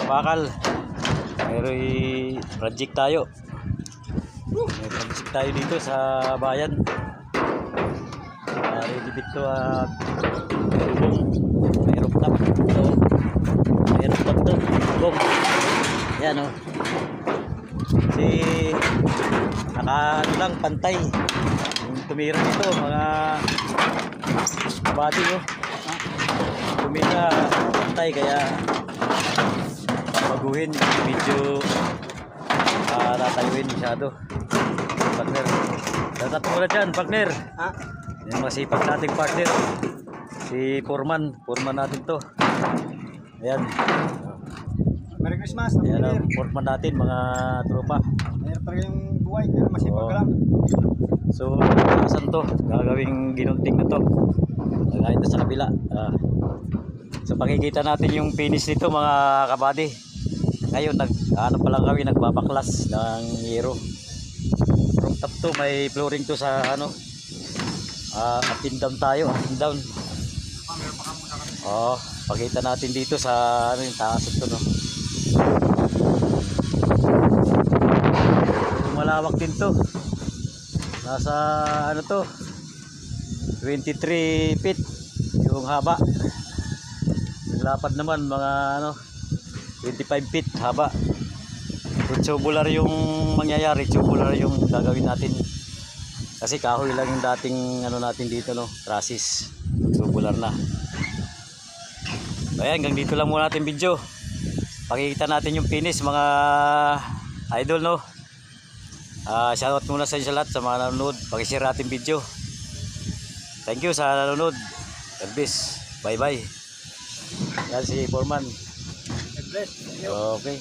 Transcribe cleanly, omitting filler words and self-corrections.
kabakal. May project tayo. May project tayo dito sa bayan. Ready dito may rooftop. So, may rooftop to. Bong. Yan o. Kasi naka lang pantay. Yung tumira dito mga bati o. Tumira pantay kaya baguhin medyo tatayuin masyado. Partner, dapat mo na dyan partner. Yung masipag nating partner si Foreman natin to. Ayan, Merry Christmas. ayan ang Foreman natin mga tropa. Mayroon pa yung buhay, pero masipag ka lang. So saan to gagawing ginunting na to kahit sa kabila. So pakikita natin yung finish nito mga kabady. Ngayon ano pa lang kami, nagbabaklas ng hero. Rooftop to, may flooring to sa ano, up and down tayo, up and down. Pakita natin dito sa ano yung taas ito, no. Malawak din to. Nasa ano to, 23 feet yung haba. Yung lapad naman mga ano 25 feet haba. So tubular yung mangyayari, tubular yung gagawin natin. Kasi kahoy lang yung dating ano natin dito, no, trusses. Tubular na. So ayan, hanggang dito lang muna natin video. Pakikita natin yung finish mga idol, no. Shoutout muna sa inyo sa lahat sa mga nanonood. Paki-share natin video. Thank you sa nanonood. Elvis, bye bye. Yan si Foreman. God bless. Okay.